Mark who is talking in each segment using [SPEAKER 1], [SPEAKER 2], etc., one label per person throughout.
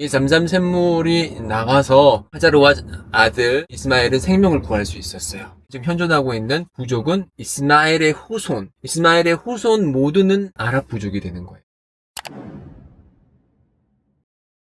[SPEAKER 1] 이 잠잠 샘물이 나와서 하자르와 아들 이스마엘은 생명을 구할 수 있었어요. 지금 현존하고 있는 부족은 이스마엘의 후손 모두는 아랍 부족이 되는 거예요.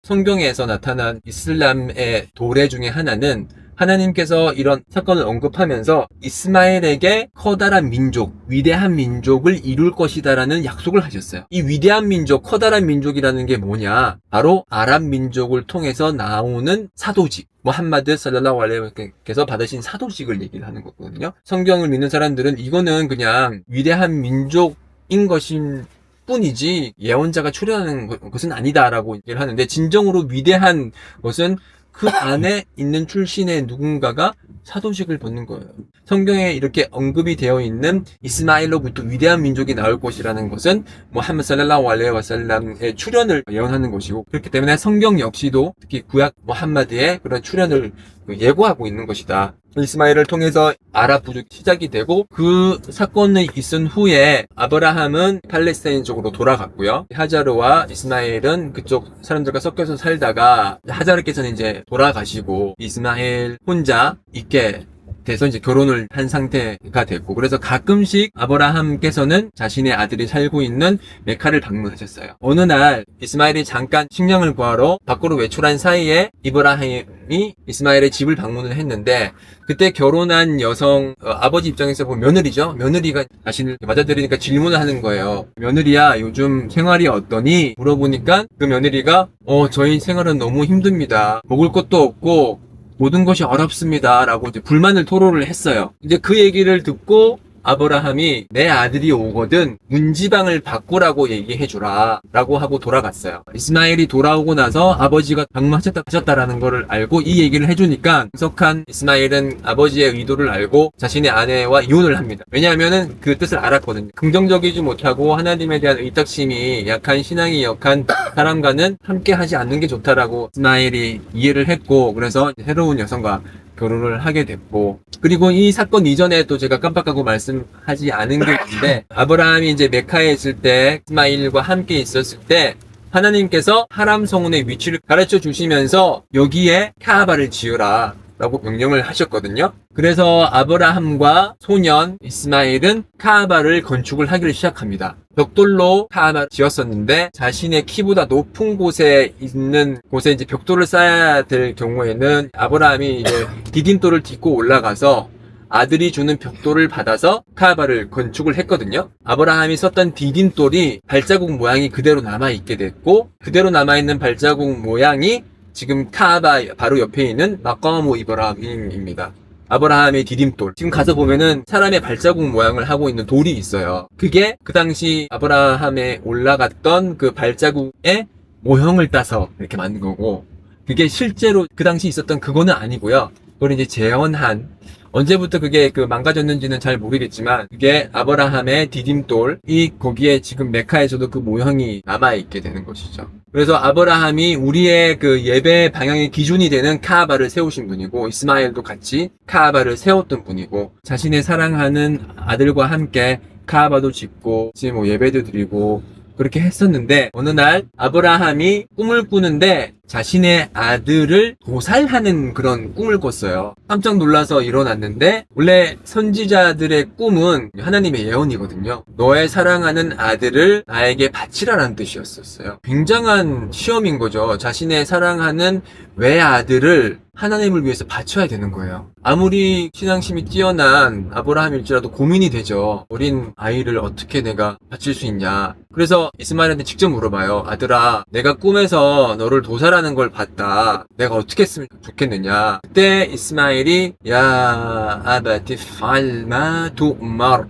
[SPEAKER 1] 성경에서 나타난 이슬람의 도래 중에 하나는 하나님께서 이런 사건을 언급하면서 이스마엘에게 커다란 민족, 위대한 민족을 이룰 것이다라는 약속을 하셨어요. 이 위대한 민족, 커다란 민족이라는 게 뭐냐? 바로 아랍 민족을 통해서 나오는 사도직. 무함마드 살랄라후 알레이히께서 받으신 사도직을 얘기를 하는 거거든요. 성경을 믿는 사람들은 이거는 그냥 위대한 민족인 것인 뿐이지 예언자가 출현하는 것은 아니다라고 얘기를 하는데, 진정으로 위대한 것은 그 안에 있는 출신의 누군가가 사도직을 받는 거예요. 성경에 이렇게 언급이 되어 있는 이스마엘로부터 위대한 민족이 나올 것이라는 것은 무함마드 살랄라후 알레이히 와살람의 출현을 예언하는 것이고, 그렇기 때문에 성경 역시도 특히 구약 무함마드의 그런 출현을 예고하고 있는 것이다. 이스마엘을 통해서 아랍 부족이 시작이 되고, 그 사건이 있은 후에 아브라함은 팔레스타인 쪽으로 돌아갔고요. 하자르와 이스마엘은 그쪽 사람들과 섞여서 살다가 하자르께서는 이제 돌아가시고 이스마엘 혼자 있게 돼서 이제 결혼을 한 상태가 됐고, 그래서 가끔씩 아브라함께서는 자신의 아들이 살고 있는 메카를 방문하셨어요. 어느 날 이스마엘이 잠깐 식량을 구하러 밖으로 외출한 사이에 이브라힘이 이스마엘의 집을 방문을 했는데, 그때 결혼한 여성, 아버지 입장에서 보면 며느리죠. 며느리가 자신을 맞아들이니까 질문을 하는 거예요. 며느리야, 요즘 생활이 어떠니? 물어보니까 그 며느리가 저희 생활은 너무 힘듭니다. 먹을 것도 없고 모든 것이 어렵습니다 라고 이제 불만을 토로를 했어요. 이제 그 얘기를 듣고 아브라함이 내 아들이 오거든 문지방을 바꾸라고 얘기해주라 라고 하고 돌아갔어요. 이스마엘이 돌아오고 나서 아버지가 방문하셨다라는 거를 알고 이 얘기를 해주니까 성숙한 이스마엘은 아버지의 의도를 알고 자신의 아내와 이혼을 합니다. 왜냐하면은 그 뜻을 알았거든요. 긍정적이지 못하고 하나님에 대한 의탁심이 약한, 신앙이 약한 사람과는 함께 하지 않는 게 좋다라고 이스마엘이 이해를 했고, 그래서 새로운 여성과 결혼을 하게 됐고, 그리고 이 사건 이전에 또 제가 깜빡하고 말씀하지 않은 게 있는데, 아브라함이 이제 메카에 있을 때 이스마일과 함께 있었을 때 하나님께서 하람 성운의 위치를 가르쳐 주시면서 여기에 카아바를 지으라 라고 명령을 하셨거든요. 그래서 아브라함과 소년 이스마일은 카아바를 건축을 하기를 시작합니다. 벽돌로 카아바를 지었었는데, 자신의 키보다 높은 곳에 있는 곳에 이제 벽돌을 쌓아야 될 경우에는 아브라함이 이제 디딤돌을 딛고 올라가서 아들이 주는 벽돌을 받아서 카아바를 건축을 했거든요. 아브라함이 썼던 디딤돌이 발자국 모양이 그대로 남아있게 됐고, 그대로 남아있는 발자국 모양이 지금 카아바 바로 옆에 있는 마까무 이브라힘입니다. 아브라함의 디딤돌. 지금 가서 보면은 사람의 발자국 모양을 하고 있는 돌이 있어요. 그게 그 당시 아브라함에 올라갔던 그 발자국의 모형을 따서 이렇게 만든 거고, 그게 실제로 그 당시 있었던 그거는 아니고요. 그걸 이제 재현한, 언제부터 그게 망가졌는지는 잘 모르겠지만 그게 아브라함의 디딤돌이 거기에 지금 메카에서도 그 모형이 남아있게 되는 것이죠. 그래서 아브라함이 우리의 그 예배 방향의 기준이 되는 카아바를 세우신 분이고, 이스마엘도 같이 카아바를 세웠던 분이고, 자신의 사랑하는 아들과 함께 카아바도 짓고 지금 예배도 드리고 그렇게 했었는데, 어느 날 아브라함이 꿈을 꾸는데 자신의 아들을 도살하는 그런 꿈을 꿨어요. 깜짝 놀라서 일어났는데, 원래 선지자들의 꿈은 하나님의 예언이거든요. 너의 사랑하는 아들을 나에게 바치라라는 뜻이었었어요. 굉장한 시험인 거죠. 자신의 사랑하는 외아들을 하나님을 위해서 바쳐야 되는 거예요. 아무리 신앙심이 뛰어난 아브라함일지라도 고민이 되죠. 어린 아이를 어떻게 내가 바칠 수 있냐. 그래서 이스마엘한테 직접 물어봐요. 아들아, 내가 꿈에서 너를 도살하는 걸 봤다. 내가 어떻게 했으면 좋겠느냐. 그때 이스마엘이 야 아바티 팔마 투마르,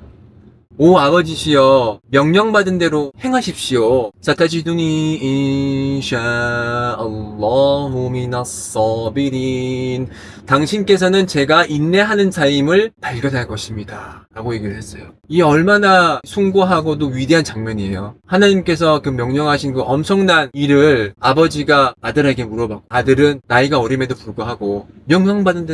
[SPEAKER 1] 오 아버지시여, 명령받은 대로 행하십시오. 사타지두니 인샤알라후 인날라후 미나서비린. 당신께서는 제가 인내하는 자임을 발견할 것입니다. 라고 얘기를 했어요. 이 얼마나 숭고하고도 위대한 장면이에요. 하나님께서 그 명령하신 그 엄청난 일을 아버지가 아들에게 물어봤고, 아들은 나이가 어림에도 불구하고 명령받은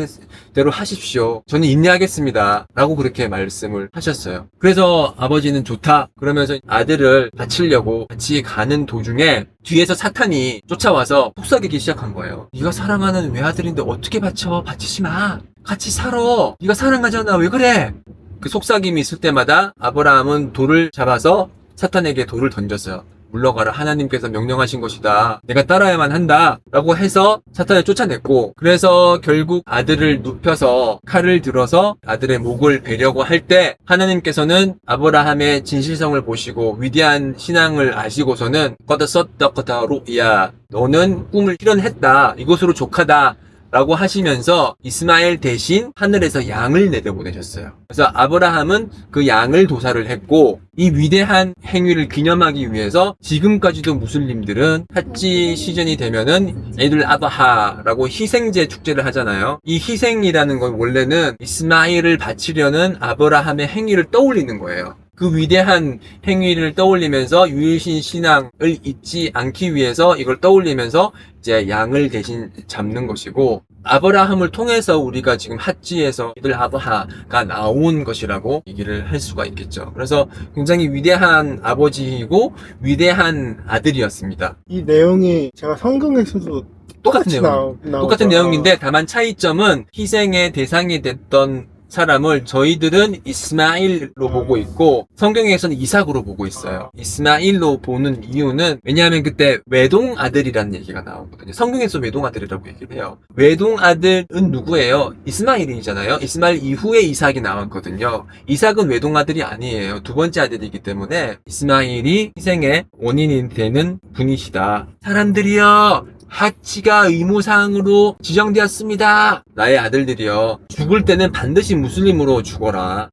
[SPEAKER 1] 대로 하십시오. 저는 인내하겠습니다. 라고 그렇게 말씀을 하셨어요. 그래서 아버지는 좋다. 그러면서 아들을 바치려고 같이 가는 도중에 뒤에서 사탄이 쫓아와서 속삭이기 시작한 거예요. 네가 사랑하는 외아들인데 어떻게 바쳐? 바치지 마. 같이 살아. 네가 사랑하잖아. 왜 그래? 그 속삭임이 있을 때마다 아브라함은 돌을 잡아서 사탄에게 돌을 던졌어요. 물러가라. 하나님께서 명령하신 것이다. 내가 따라야만 한다. 라고 해서 사탄을 쫓아냈고, 그래서 결국 아들을 눕혀서 칼을 들어서 아들의 목을 베려고 할 때 하나님께서는 아브라함의 진실성을 보시고 위대한 신앙을 아시고서는 거다 섰다거다 로야, 너는 꿈을 실현했다. 이것으로 족하다. 라고 하시면서 이스마엘 대신 하늘에서 양을 내려보내셨어요. 그래서 아브라함은 그 양을 도살을 했고, 이 위대한 행위를 기념하기 위해서 지금까지도 무슬림들은 하지 시즌이 되면은 에이둘 아드하라고 희생제 축제를 하잖아요. 이 희생이라는 건 원래는 이스마엘을 바치려는 아브라함의 행위를 떠올리는 거예요. 그 위대한 행위를 떠올리면서 유일신 신앙을 잊지 않기 위해서 이걸 떠올리면서 이제 양을 대신 잡는 것이고, 아브라함을 통해서 우리가 지금 핫지에서 이들 아브하가 나온 것이라고 얘기를 할 수가 있겠죠. 그래서 굉장히 위대한 아버지이고 위대한 아들이었습니다.
[SPEAKER 2] 이 내용이 제가 성경에서도
[SPEAKER 1] 똑같은 내용인데 다만 차이점은 희생의 대상이 됐던 사람을 저희들은 이스마일로 보고 있고 성경에서는 이삭으로 보고 있어요. 이스마일로 보는 이유는 왜냐하면 그때 외동 아들이라는 얘기가 나오거든요. 성경에서 외동 아들이라고 얘기를 해요. 외동 아들은 누구예요? 이스마일이잖아요. 이스마일 이후에 이삭이 나왔거든요. 이삭은 외동 아들이 아니에요. 두 번째 아들이기 때문에 이스마일이 희생의 원인이 되는 분이시다. 사람들이여, 하치가 의무사항으로 지정되었습니다. 나의 아들들이여, 죽을 때는 반드시 무슬림으로 죽어라.